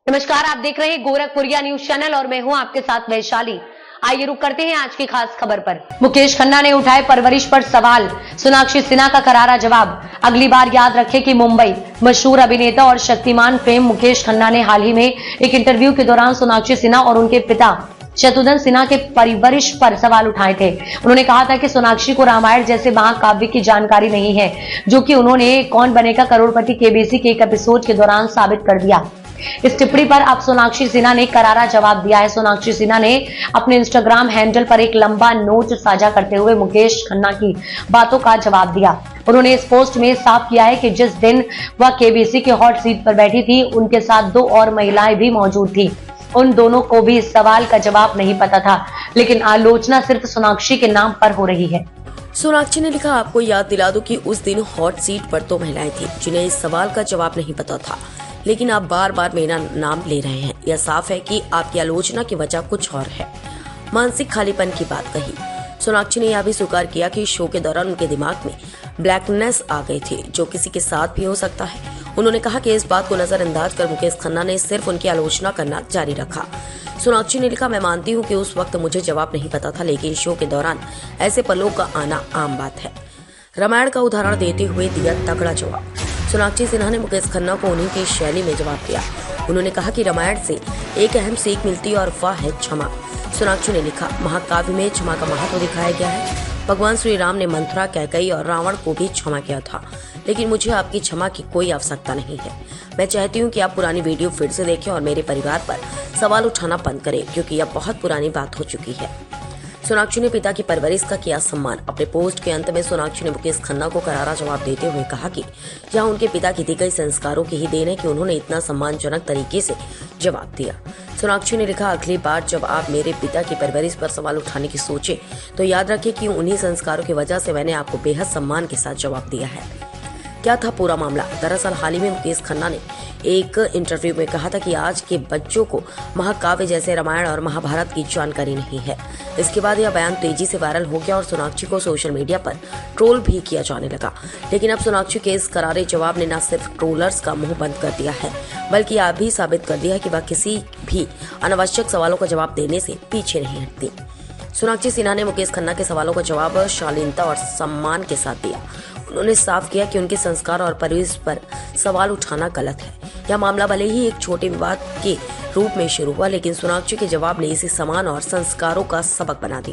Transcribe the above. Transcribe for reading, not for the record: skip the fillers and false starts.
नमस्कार, आप देख रहे हैं गोरखपुरिया न्यूज चैनल और मैं हूं आपके साथ वैशाली। आइए रुक करते हैं आज की खास खबर पर। मुकेश खन्ना ने उठाए परवरिश पर सवाल, सोनाक्षी सिन्हा का करारा जवाब। अगली बार याद रखें कि मुंबई मशहूर अभिनेता और शक्तिमान फेम मुकेश खन्ना ने हाल ही में एक इंटरव्यू के दौरान सोनाक्षी सिन्हा और उनके पिता शत्रुघ्न सिन्हा के परवरिश पर सवाल उठाए थे। उन्होंने कहा था कि सोनाक्षी को रामायण जैसे महाकाव्य की जानकारी नहीं है, जो कि उन्होंने कौन बनेगा करोड़पति केबीसी के एक एपिसोड के दौरान साबित कर दिया। इस टिप्पणी पर अब सोनाक्षी सिन्हा ने करारा जवाब दिया है। सोनाक्षी सिन्हा ने अपने इंस्टाग्राम हैंडल पर एक लंबा नोट साझा करते हुए मुकेश खन्ना की बातों का जवाब दिया। उन्होंने इस पोस्ट में साफ किया है कि जिस दिन वह केबीसी के हॉट सीट पर बैठी थी, उनके साथ दो और महिलाएं भी मौजूद थी। उन दोनों को भी इस सवाल का जवाब नहीं पता था, लेकिन आलोचना सिर्फ सोनाक्षी के नाम पर हो रही है। सोनाक्षी ने लिखा, आपको याद दिला दूं कि उस दिन हॉट सीट पर तो महिलाएं थी जिन्हें इस सवाल का जवाब नहीं पता था, लेकिन आप बार बार मेरा नाम ले रहे हैं। यह साफ है कि आपकी आलोचना की वजह कुछ और है। मानसिक खालीपन की बात कही। सोनाक्षी ने यह भी स्वीकार किया कि शो के दौरान उनके दिमाग में ब्लैकनेस आ गई थी, जो किसी के साथ भी हो सकता है। उन्होंने कहा कि इस बात को नजरअंदाज कर मुकेश खन्ना ने सिर्फ उनकी आलोचना करना जारी रखा। सोनाक्षी ने लिखा, मैं मानती हूँ कि उस वक्त मुझे जवाब नहीं पता था, लेकिन शो के दौरान ऐसे पलों का आना आम बात है। रामायण का उदाहरण देते हुए दिया तगड़ा जवाब। सोनाक्षी सिन्हा ने मुकेश खन्ना को उन्हीं की शैली में जवाब दिया। उन्होंने कहा कि रामायण से एक अहम सीख मिलती है और वह है क्षमा। सोनाक्षी ने लिखा, महाकाव्य में क्षमा का महत्व दिखाया गया है। भगवान श्री राम ने मंथरा, कैकेयी और रावण को भी क्षमा किया था, लेकिन मुझे आपकी क्षमा की कोई आवश्यकता नहीं है। मैं चाहती हूँ कि आप पुरानी वीडियो फिर से देखें और मेरे परिवार पर सवाल उठाना बंद करें, क्योंकि यह बहुत पुरानी बात हो चुकी है। सोनाक्षी ने पिता की परवरिश का किया सम्मान। अपने पोस्ट के अंत में सोनाक्षी ने मुकेश खन्ना को करारा जवाब देते हुए कहा कि यह उनके पिता की दी गई संस्कारों की ही देन है कि उन्होंने इतना सम्मानजनक तरीके से जवाब दिया। सोनाक्षी ने लिखा, अगली बार जब आप मेरे पिता की परवरिश पर सवाल उठाने की सोचे तो याद रखें कि उन्हीं संस्कारों की वजह से मैंने आपको बेहद सम्मान के साथ जवाब दिया है। क्या था पूरा मामला? दरअसल हाल ही में मुकेश खन्ना ने एक इंटरव्यू में कहा था कि आज के बच्चों को महाकाव्य जैसे रामायण और महाभारत की जानकारी नहीं है। इसके बाद यह बयान तेजी से वायरल हो गया और सोनाक्षी को सोशल मीडिया पर ट्रोल भी किया जाने लगा। लेकिन अब सोनाक्षी के इस करारे जवाब ने न सिर्फ ट्रोलर्स का मुंह बंद कर दिया है, बल्कि यह भी साबित कर दिया है कि वह किसी भी अनावश्यक सवालों का जवाब देने से पीछे नहीं हटती। सोनाक्षी सिन्हा ने मुकेश खन्ना के सवालों का जवाब शालीनता और सम्मान के साथ दिया। उन्होंने साफ किया कि उनके संस्कार और परिवेश पर सवाल उठाना गलत है। यह मामला भले ही एक छोटे विवाद के रूप में शुरू हुआ, लेकिन सोनाक्षी के जवाब ने इसे सम्मान और संस्कारों का सबक बना दिया।